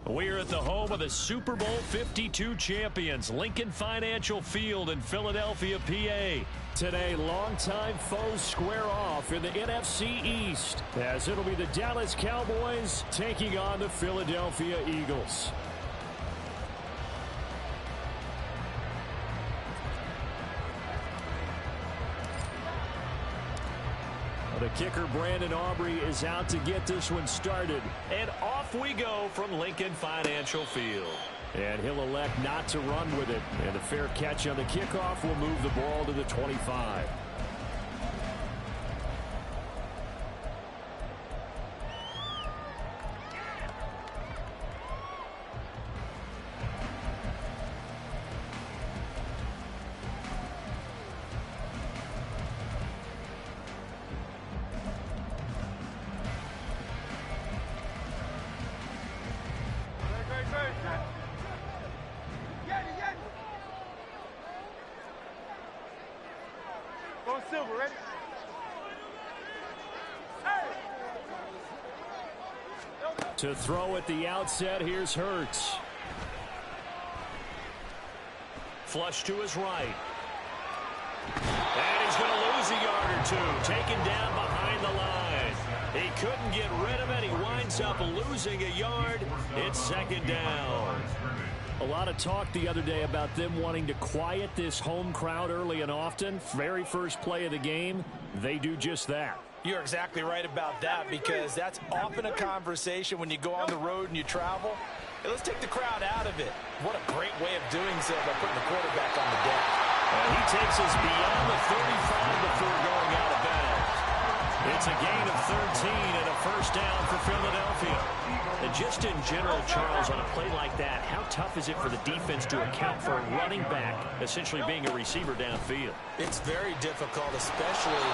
We're at the home of the Super Bowl 52 champions, Lincoln Financial Field in Philadelphia, PA. Today, longtime foes square off in the NFC East, as it'll be the Dallas Cowboys taking on the Philadelphia Eagles. The kicker, Brandon Aubrey, is out to get this one started. And off we go from Lincoln Financial Field. And he'll elect not to run with it. And a fair catch on the kickoff will move the ball to the 25. To throw at the outset, here's Hurts. Flush to his right. And he's going to lose a yard or two. Taken down behind the line. He couldn't get rid of it. He winds up losing a yard. It's second down. A lot of talk the other day about them wanting to quiet this home crowd early and often. Very first play of the game, they do just that. You're exactly right about that, because that's often a conversation when you go on the road and you travel. Hey, let's take the crowd out of it. What a great way of doing so by putting the quarterback on the deck. He takes us beyond the 35 before going out of bounds. It's a gain of 13 and a first down for Philadelphia. And just in general, Charles, on a play like that, how tough is it for the defense to account for a running back essentially being a receiver downfield? It's very difficult, especially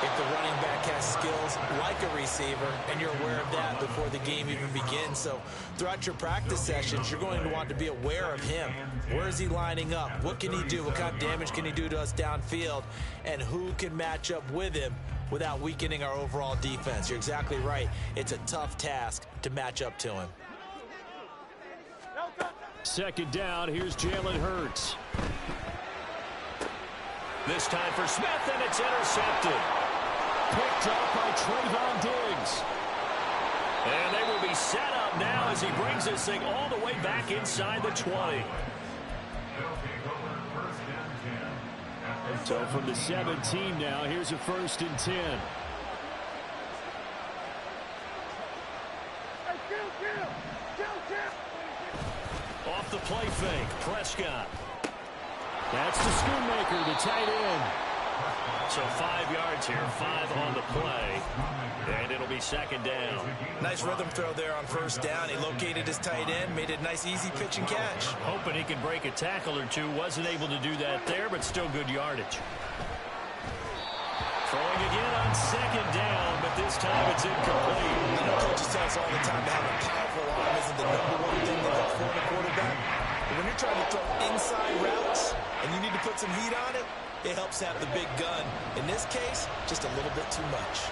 if the running back has skills like a receiver, and you're aware of that before the game even begins. So throughout your practice sessions, you're going to want to be aware of him. Where is he lining up? What can he do? What kind of damage can he do to us downfield? And who can match up with him without weakening our overall defense? You're exactly right. It's a tough task to match up to him. Second down, here's Jalen Hurts. This time for Smith, and it's intercepted. Picked up by Trayvon Diggs. And they will be set up now as he brings this thing all the way back inside the 20. So from the 17 now, here's a 1st and 10. Off the play fake, Prescott. That's the Schoonmaker, the tight end. So 5 yards here, 5 on the play. And it'll be second down. Nice rhythm throw there on first down. He located his tight end, made it a nice easy pitch and catch. Hoping he can break a tackle or two. Wasn't able to do that there, but still good yardage. Throwing again on second down, but this time it's incomplete. I know coaches tell us all the time to have a powerful arm isn't the #1 thing they look for in a quarterback. But when you're trying to throw inside routes and you need to put some heat on it, it helps have the big gun. In this case, just a little bit too much.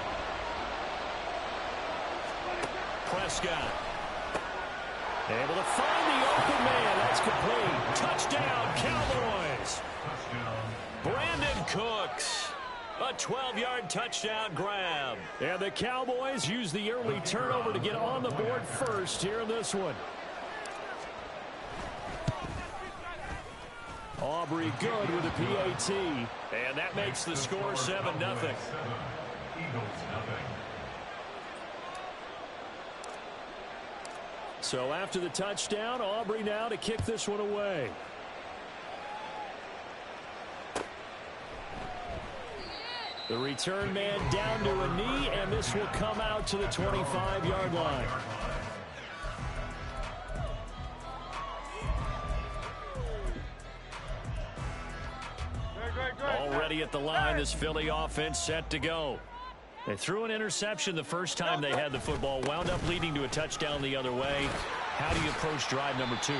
Prescott. Able to find the open man. That's complete. Touchdown, Cowboys. Brandon Cooks. A 12-yard touchdown grab. And the Cowboys use the early turnover to get on the board first here in this one. Aubrey good with a PAT. And that makes the score 7-0. So after the touchdown, Aubrey now to kick this one away. The return man down to a knee, and this will come out to the 25-yard line. Already at the line, this Philly offense set to go. They threw an interception the first time they had the football, wound up leading to a touchdown the other way. How do you approach drive number 2?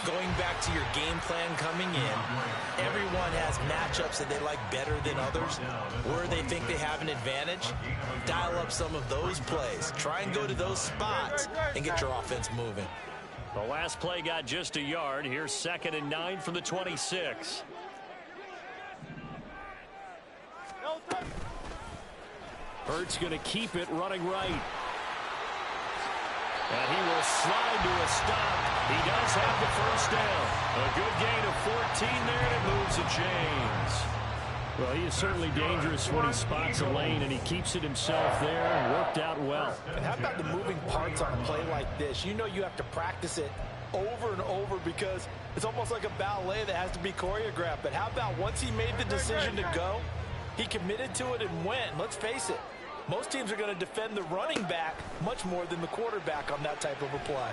Going back to your game plan coming in, everyone has matchups that they like better than others. Where they think they have an advantage, dial up some of those plays. Try and go to those spots and get your offense moving. The last play got just a yard. Here's 2nd and 9 from the 26. Hurts going to keep it running right. And he will slide to a stop. He does have the first down. A good gain of 14 there, and it moves the chains. Well, he is certainly dangerous when he spots a lane, and he keeps it himself there and worked out well. And how about the moving parts on a play like this? You know you have to practice it over and over because it's almost like a ballet that has to be choreographed. But how about once he made the decision to go, he committed to it and went. Let's face it, most teams are going to defend the running back much more than the quarterback on that type of a play.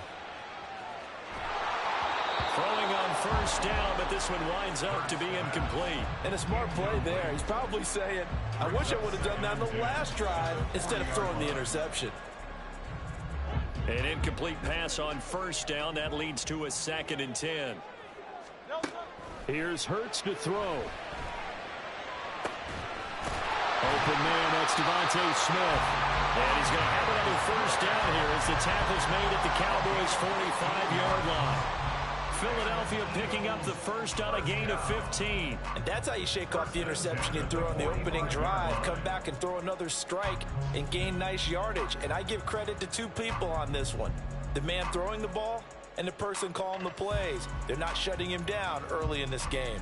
Throwing on first down, but this one winds up to be incomplete. And a smart play there. He's probably saying, I wish I would have done that on the last drive instead of throwing the interception. An incomplete pass on first down. That leads to a 2nd and 10. Here's Hurts to throw. Open man, that's Devontae Smith. And he's going to have another first down here as the tackle's made at the Cowboys' 45-yard line. Philadelphia picking up the first on a gain of 15. And that's how you shake off the interception you threw on the opening drive. Come back and throw another strike and gain nice yardage. And I give credit to two people on this one. The man throwing the ball and the person calling the plays. They're not shutting him down early in this game.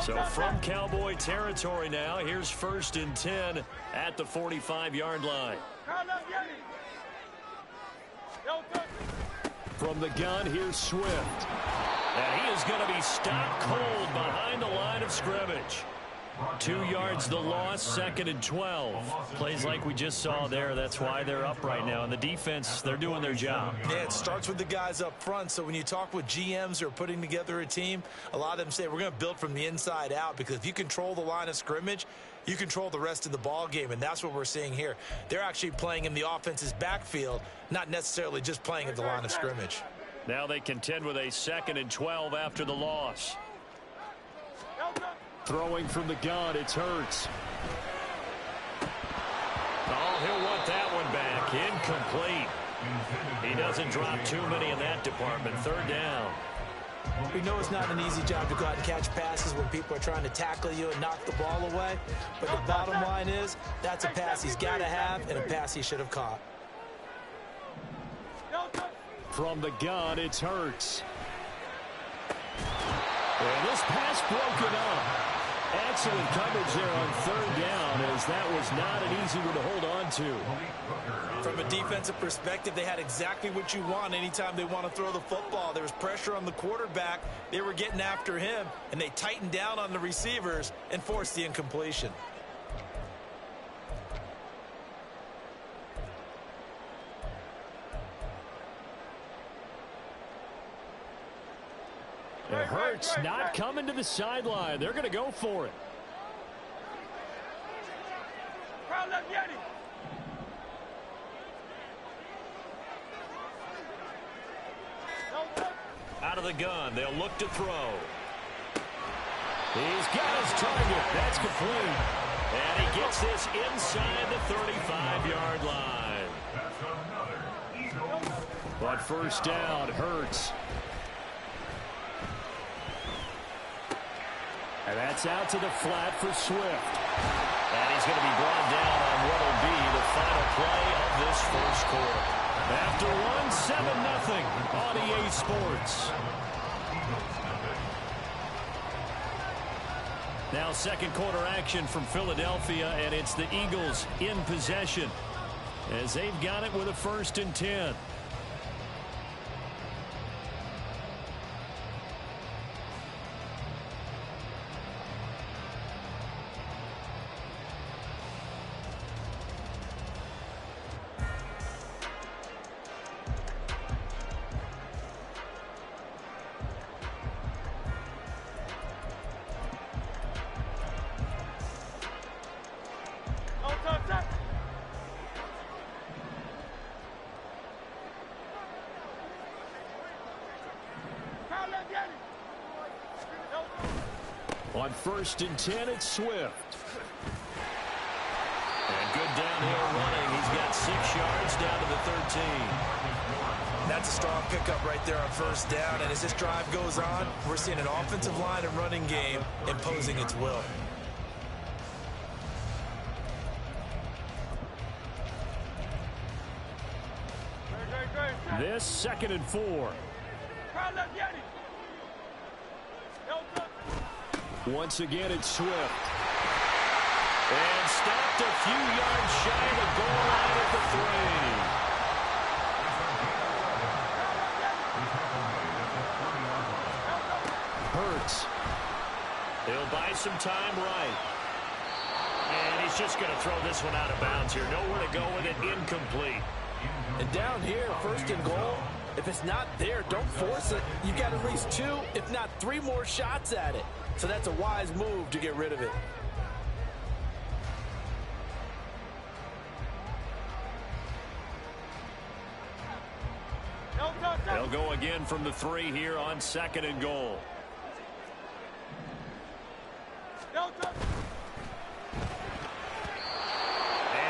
So from Cowboy territory now, here's 1st and 10 at the 45-yard line. From the gun, here's Swift. And he is going to be stopped cold behind the line of scrimmage. 2 yards the loss, 2nd and 12. Plays like we just saw there. That's why they're up right now. And the defense, they're doing their job. Yeah, it starts with the guys up front. So when you talk with GMs who are putting together a team, a lot of them say we're going to build from the inside out, because if you control the line of scrimmage, you control the rest of the ball game, and that's what we're seeing here. They're actually playing in the offense's backfield, not necessarily just playing at the line of scrimmage. Now they contend with a 2nd and 12 after the loss. Throwing from the gun, it's Hurts. Oh, he'll want that one back. Incomplete. He doesn't drop too many in that department. 3rd down. We know it's not an easy job to go out and catch passes when people are trying to tackle you and knock the ball away. But the bottom line is, that's a pass he's got to have and a pass he should have caught. From the gun, it's Hurts. And this pass broken up. Excellent coverage there on 3rd down, as that was not an easy one to hold on to. From a defensive perspective, they had exactly what you want anytime they want to throw the football. There was pressure on the quarterback. They were getting after him, and they tightened down on the receivers and forced the incompletion. It hurts not coming to the sideline. They're going to go for it. Out of the gun, they'll look to throw. He's got his target. That's complete. And he gets this inside the 35-yard line. But first down, Hurts. And that's out to the flat for Swift. And he's going to be brought down on what will be the final play of this first quarter. After one, 7-0 on EA Sports. Now second quarter action from Philadelphia, and it's the Eagles in possession as they've got it with a 1st and 10. On 1st and 10, it's Swift. And good downhill running. He's got 6 yards down to the 13. That's a strong pickup right there on first down. And as this drive goes on, we're seeing an offensive line and running game imposing its will. This 2nd and 4. Once again, it's Swift. And stopped a few yards shy of the goal line at the 3. Hurts. He'll buy some time right. And he's just going to throw this one out of bounds here. Nowhere to go with it. Incomplete. And down here, 1st and goal, if it's not there, don't force it. You got at least 2, if not 3 more shots at it. So that's a wise move to get rid of it. They'll go again from the 3 here on 2nd and goal. And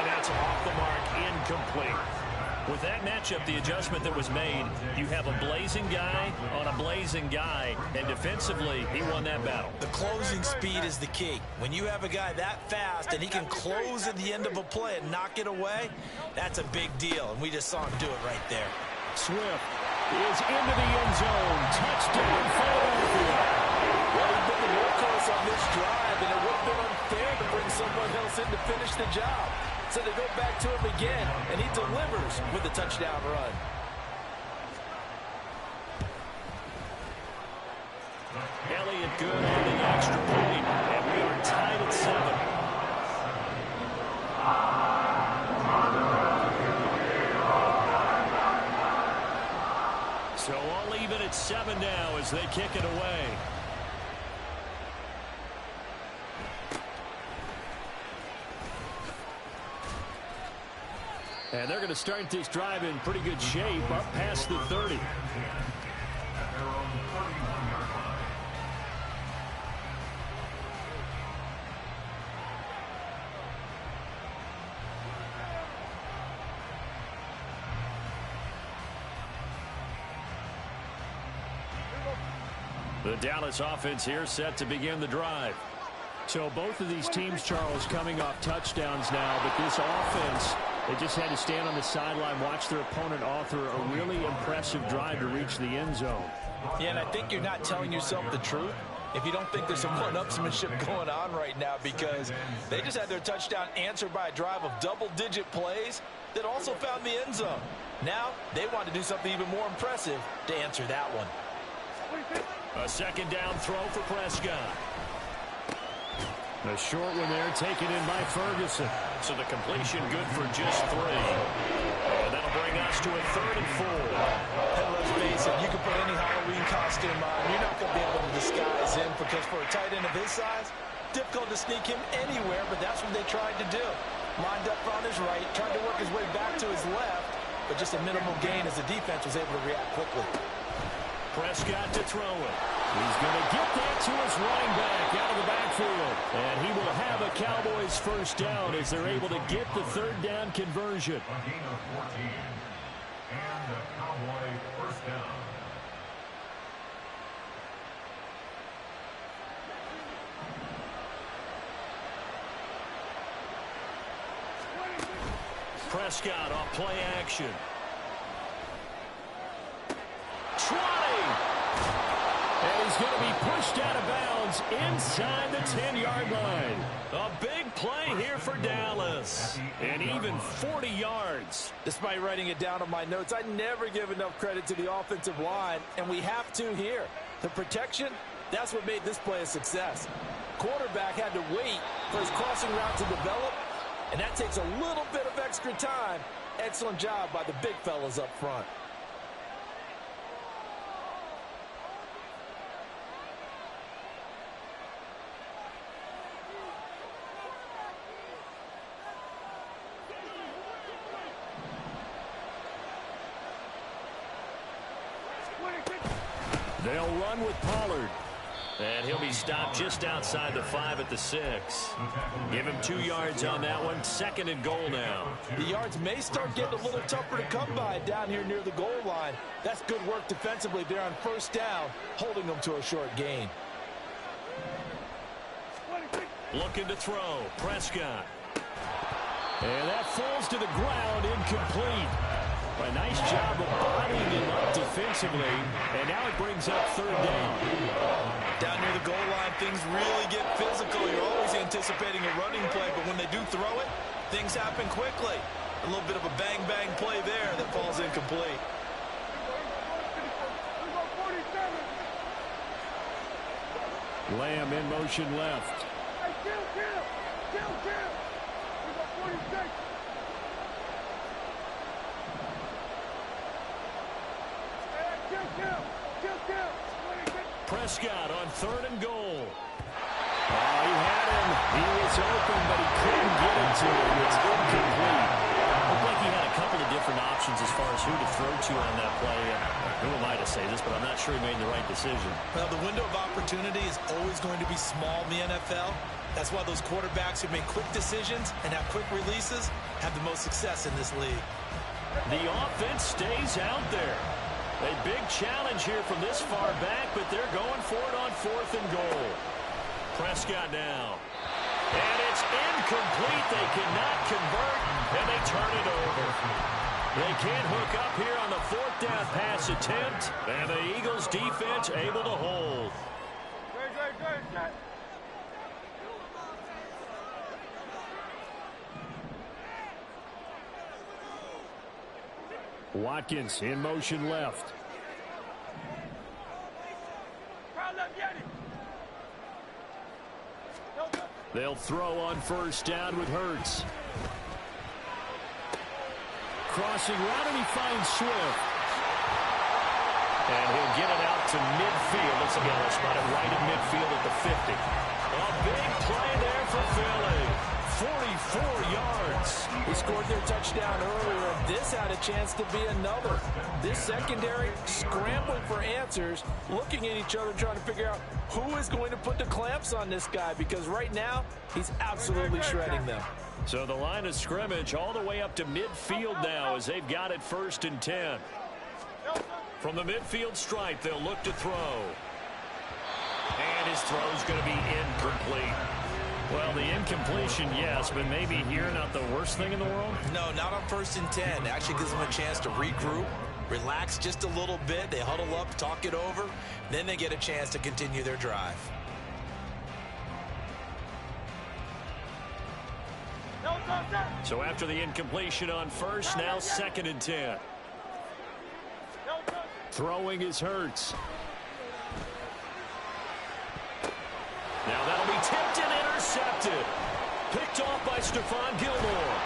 that's off the mark, incomplete. With that matchup, the adjustment that was made, you have a blazing guy on a blazing guy, and defensively, he won that battle. The closing speed is the key. When you have a guy that fast and he can close at the end of a play and knock it away, that's a big deal, and we just saw him do it right there. Swift is into the end zone. Touchdown, Philadelphia. Well, he's been the workhorse on this drive, and it would have been unfair to bring someone else in to finish the job. So they go back to him again, and he delivers with a touchdown run. Elliott good on the extra point, and we are tied at 7. So all even at 7 now as they kick it away. And they're going to start this drive in pretty good shape up past the 30. The Dallas offense here set to begin the drive. So both of these teams, Charles, coming off touchdowns now, but this offense, they just had to stand on the sideline, watch their opponent author a really impressive drive to reach the end zone. Yeah, and I think you're not telling yourself the truth if you don't think there's some one-upsmanship going on right now, because they just had their touchdown answered by a drive of double-digit plays that also found the end zone. Now they want to do something even more impressive to answer that one. A 2nd down throw for Prescott. A short one there taken in by Ferguson. So the completion good for just 3. And that'll bring us to a 3rd and 4. And let's face it, you can put any Halloween costume on. You're not going to be able to disguise him, because for a tight end of his size, difficult to sneak him anywhere, but that's what they tried to do. Lined up on his right, tried to work his way back to his left, but just a minimal gain as the defense was able to react quickly. Prescott to throw it. He's going to get that to his running back out of the backfield. And he will have a Cowboys 1st down as they're able to get the 3rd down conversion. A gain of 14 and a Cowboy 1st down. Prescott off play action. Trotting. And he's going to be pushed out of bounds inside the 10-yard line. A big play here for Dallas. And even 40 yards. Despite writing it down on my notes, I never give enough credit to the offensive line, and we have to here. The protection, that's what made this play a success. Quarterback had to wait for his crossing route to develop, and that takes a little bit of extra time. Excellent job by the big fellas up front. They'll run with Pollard. And he'll be stopped just outside the 5 at the 6. Give him 2 yards on that one. 2nd and goal now. The yards may start getting a little tougher to come by down here near the goal line. That's good work defensively there on 1st down, holding them to a short gain. Looking to throw. Prescott. And that falls to the ground, incomplete. A nice job of bodying him up defensively, and now it brings up 3rd down. Down near the goal line, things really get physical. You're always anticipating a running play, but when they do throw it, things happen quickly. A little bit of a bang-bang play there that falls incomplete. Lamb in motion left. Prescott on 3rd and goal. Oh, he had him. He was open, but he couldn't get it to him. It's incomplete. Looked like he had a couple of different options as far as who to throw to on that play. Who am I to say this, but I'm not sure he made the right decision. Well, the window of opportunity is always going to be small in the NFL. That's why those quarterbacks who make quick decisions and have quick releases have the most success in this league. The offense stays out there. A big challenge here from this far back, but they're going for it on 4th and goal. Prescott now. And it's incomplete. They cannot convert, and they turn it over. They can't hook up here on the 4th down pass attempt, and the Eagles defense able to hold. Watkins in motion left. They'll throw on 1st down with Hurts. Crossing route, and he finds Swift. And he'll get it out to midfield. Looks like he'll spot it right in midfield at the 50. A big play there for Philly. 44 yards. He scored their touchdown earlier, and this had a chance to be another. This secondary scrambling for answers, looking at each other, trying to figure out who is going to put the clamps on this guy, because right now he's absolutely shredding them. So the line of scrimmage all the way up to midfield now as they've got it 1st and 10. From the midfield stripe, they'll look to throw. And his throw's going to be incomplete. Well, the incompletion, yes, but maybe here not the worst thing in the world? No, not on 1st and 10. It actually gives them a chance to regroup, relax just a little bit. They huddle up, talk it over. Then they get a chance to continue their drive. So after the incompletion on 1st, now 2nd and 10. Throwing is Hurts. Now that'll be tipped and intercepted. Picked off by Stephon Gilmore.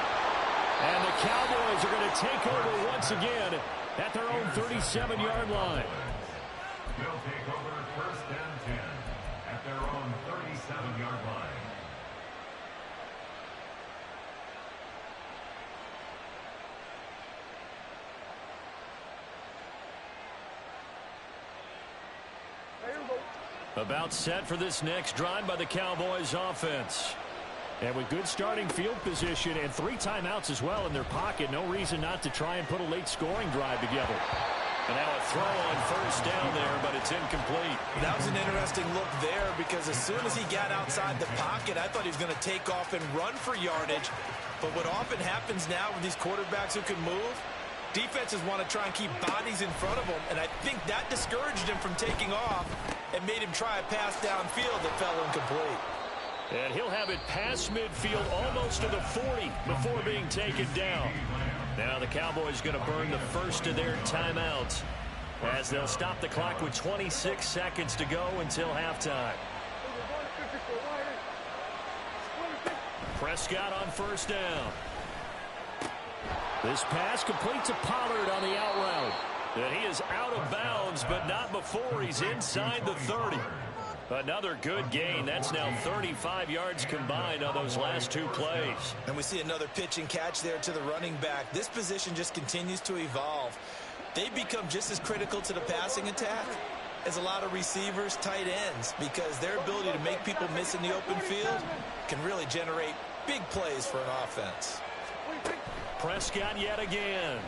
And the Cowboys are going to take over once again at their own 37-yard line. They'll take over 1st and 10 at their own 37-yard line. About set for this next drive by the Cowboys offense. And with good starting field position and 3 timeouts as well in their pocket, no reason not to try and put a late scoring drive together. And now a throw on 1st down there, but it's incomplete. That was an interesting look there, because as soon as he got outside the pocket, I thought he was going to take off and run for yardage. But what often happens now with these quarterbacks who can move, defenses want to try and keep bodies in front of them, and I think that discouraged him from taking off and made him try a pass downfield that fell incomplete. And he'll have it past midfield almost to the 40 before being taken down. Now the Cowboys going to burn the first of their timeouts as they'll stop the clock with 26 seconds to go until halftime. Prescott on 1st down. This pass complete to Pollard on the out route. And he is out of bounds, but not before he's inside the 30. Another good gain. That's now 35 yards combined on those last 2 plays. And we see another pitch and catch there to the running back. This position just continues to evolve. They become just as critical to the passing attack is a lot of receivers, tight ends, because their ability to make people miss in the open field can really generate big plays for an offense. Prescott yet again.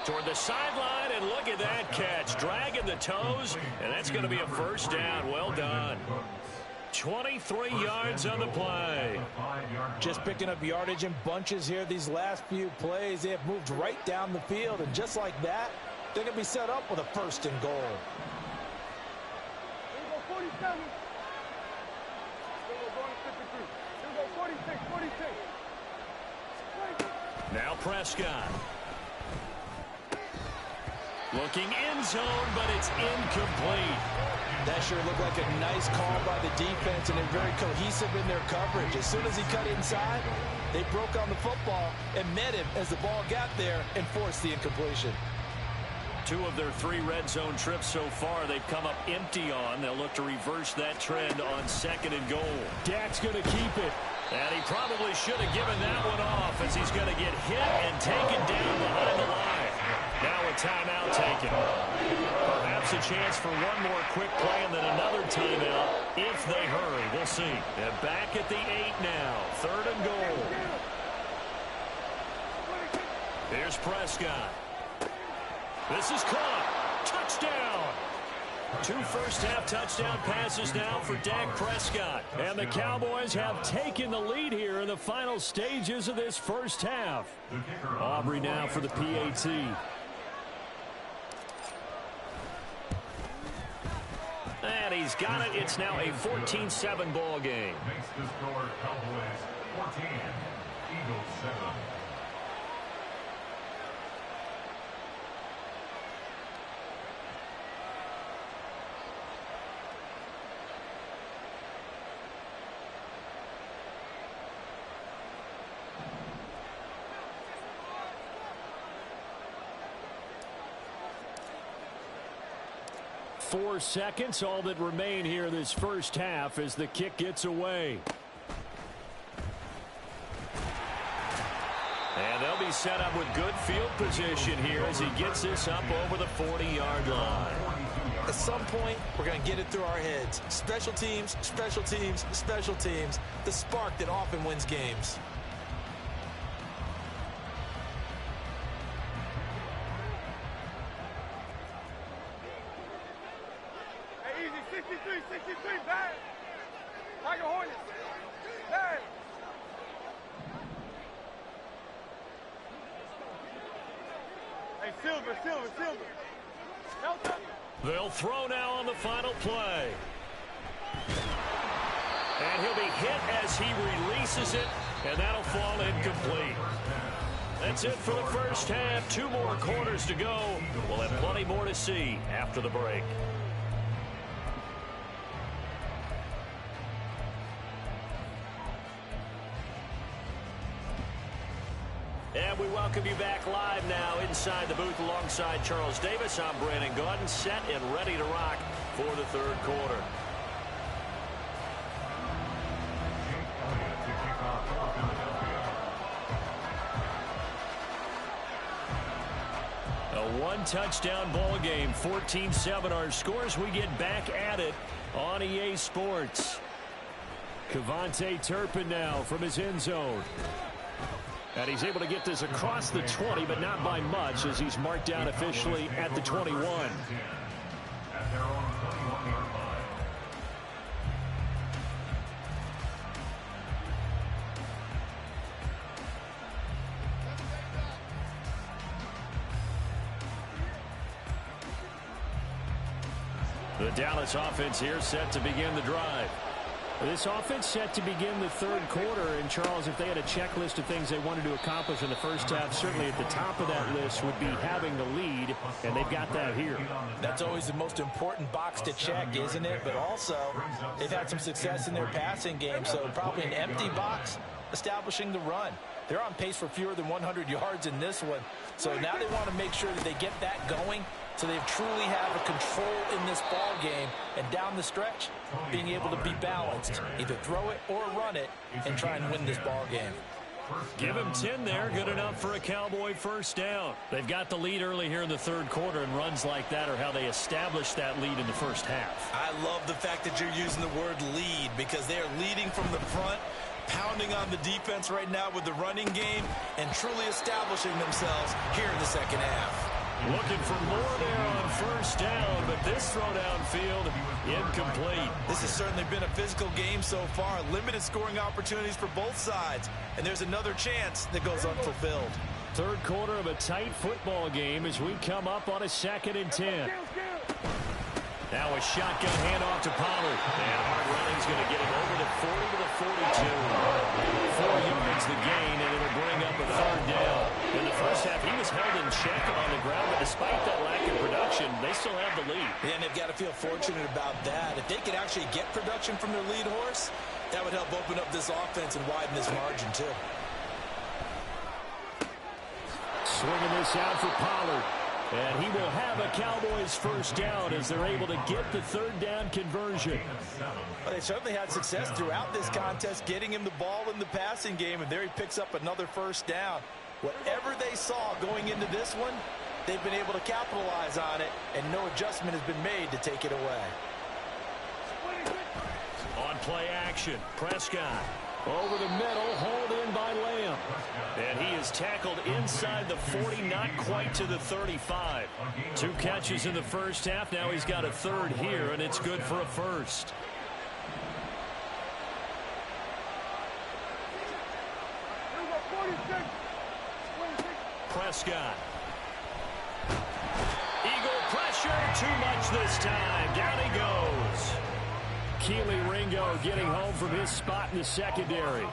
Toward the sideline, and look at that catch. Dragging the toes, and that's going to be a first down. Well done. 23 yards on the play. Just picking up yardage in bunches here these last few plays. They have moved right down the field, and just like that, they're going to be set up with a first and goal. Now Prescott. Looking end zone, but it's incomplete. That sure looked like a nice call by the defense, and they're very cohesive in their coverage. As soon as he cut inside, they broke on the football and met him as the ball got there and forced the incompletion. 2 of their 3 red zone trips so far they've come up empty on. They'll look to reverse that trend on second and goal. Dak's going to keep it. And he probably should have given that one off, as he's going to get hit and taken down behind the line. Now a timeout taken. Perhaps a chance for one more quick play and then another timeout if they hurry. We'll see. And back at the 8 now. 3rd and goal. Here's Prescott. This is caught. Touchdown. 2 first-half touchdown passes now for Dak Prescott. And the Cowboys have taken the lead here in the final stages of this first half. Aubrey now for the PAT. And he's got it. It's now a 14-7 ball game. Makes the score Cowboys 14, Eagles 7. Four seconds, all that remain here this first half as the kick gets away. And they'll be set up with good field position here as he gets this up over the 40-yard line. At some point, we're going to get it through our heads. Special teams, special teams, special teams. The spark that often wins games. Hey, easy, 63, bang. Tiger Hornets, bang. Hey, Silver. Delta. They'll throw now on the final play. And he'll be hit as he releases it, and that'll fall incomplete. That's it for the first half. 2 more quarters to go. We'll have plenty more to see after the break. And we welcome you back live now inside the booth alongside Charles Davis. I'm Brandon Gaudin, set and ready to rock for the 3rd quarter. A 1-touchdown ball game, 14-7 our scores. We get back at it on EA Sports. Cavante Turpin now from his end zone. And he's able to get this across the 20, but not by much, as he's marked down officially at the 21. At their own 21-yard line. The Dallas offense here set to begin the drive. This offense set to begin the 3rd quarter. And, Charles, if they had a checklist of things they wanted to accomplish in the first half, certainly at the top of that list would be having the lead, and they've got that here. That's always the most important box to check, isn't it? But also, they've had some success in their passing game, so probably an empty box establishing the run. They're on pace for fewer than 100 yards in this one. So now they want to make sure that they get that going so they truly have a control in this ball game, and down the stretch, being able to be balanced, either throw it or run it, and try and win this ball game. Give him 10 there. Good enough for a Cowboy first down. They've got the lead early here in the third quarter, and runs like that are how they establish that lead in the first half. I love the fact that you're using the word lead because they are leading from the front, pounding on the defense right now with the running game, and truly establishing themselves here in the second half. Looking for more there on first down, but this throw downfield, incomplete. This has certainly been a physical game so far. Limited scoring opportunities for both sides, and there's another chance that goes unfulfilled. Third quarter of a tight football game as we come up on a 2nd and 10. Now a shotgun handoff to Pollard. And hard running's going to get him over the 40 to the 42. 4 yards the gain, and it'll bring up a third down. In the first half, he was held in check on the ground, but despite that lack of production, they still have the lead. And they've got to feel fortunate about that. If they could actually get production from their lead horse, that would help open up this offense and widen this margin, too. Swinging this out for Pollard. And he will have a Cowboys first down as they're able to get the third down conversion. Well, they certainly had success throughout this contest, getting him the ball in the passing game, and there he picks up another first down. Whatever they saw going into this one, they've been able to capitalize on it, and no adjustment has been made to take it away. On play action, Prescott. Over the middle, hauled in by Lamb. And he is tackled inside the 40, not quite to the 35. 2 catches in the first half. Now he's got a third here, and it's good for a first. Prescott. Eagle pressure, too much this time. Down he goes. Keely Ringo getting home from his spot in the secondary.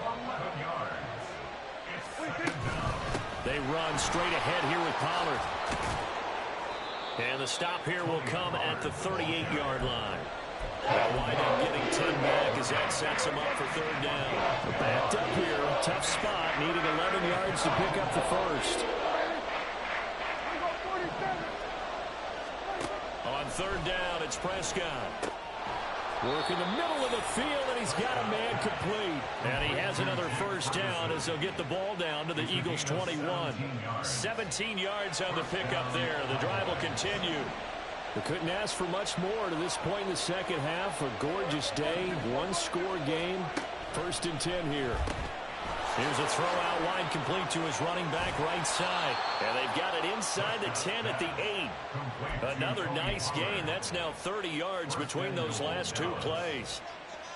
They run straight ahead here with Pollard. And the stop here will come at the 38-yard line. They'll wind up getting 10 back as that sets them up for third down. They're backed up here, tough spot, needing 11 yards to pick up the first. On third down, it's Prescott. Working the middle of the field, and he's got a man complete. And he has another first down as they'll get the ball down to the Eagles' 21. 17 yards on the pickup there. The drive will continue. They couldn't ask for much more to this point in the second half. A gorgeous day, one-score game. 1st and 10 here. Here's a throw out wide, complete to his running back right side. And they've got it inside the 10 at the 8. Another nice gain. That's now 30 yards between those last 2 plays.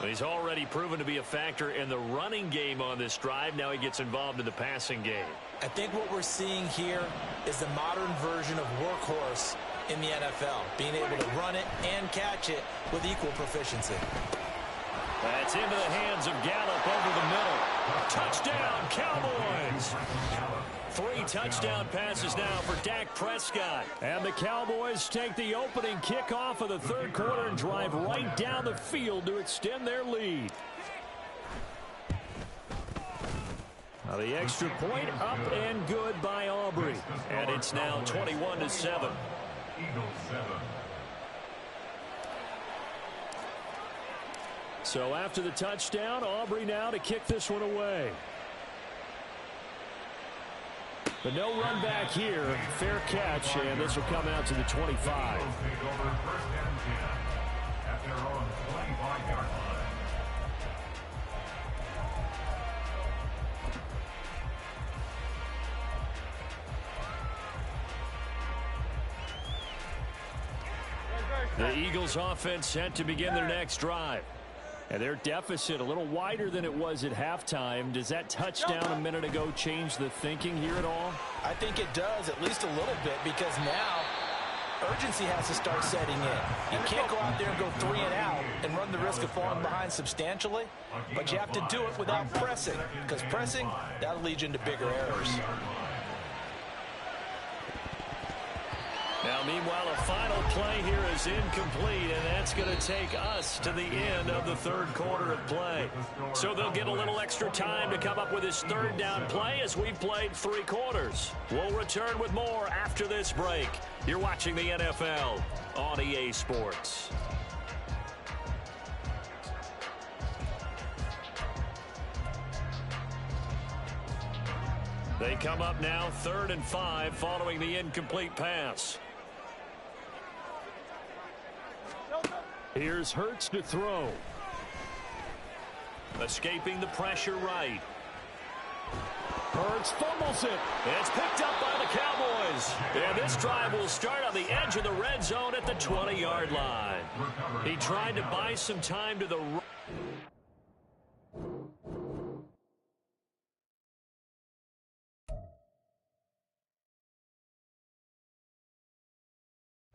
He's already proven to be a factor in the running game on this drive. Now he gets involved in the passing game. I think what we're seeing here is the modern version of workhorse in the NFL, being able to run it and catch it with equal proficiency. That's into the hands of Gallup over the middle. Touchdown, Cowboys! 3 touchdown passes now for Dak Prescott. And the Cowboys take the opening kickoff of the third quarter and drive right down the field to extend their lead. Now the extra point up and good by Aubrey. And it's now 21-7. So after the touchdown, Aubrey now to kick this one away. But no run back here. Fair catch, and this will come out to the 25. The Eagles offense set to begin their next drive. And their deficit a little wider than it was at halftime. Does that touchdown a minute ago change the thinking here at all? I think it does, at least a little bit, because now urgency has to start setting in. You can't go out there and go 3 and out and run the risk of falling behind substantially, but you have to do it without pressing, because pressing, that'll lead you into bigger errors. Now, meanwhile, a final play here is incomplete, and that's going to take us to the end of the third quarter of play. So they'll get a little extra time to come up with this third down play as we've played 3 quarters. We'll return with more after this break. You're watching the NFL on EA Sports. They come up now 3rd and 5 following the incomplete pass. Here's Hurts to throw. Escaping the pressure right. Hurts fumbles it. It's picked up by the Cowboys. And this drive will start on the edge of the red zone at the 20-yard line. He tried to buy some time to the right.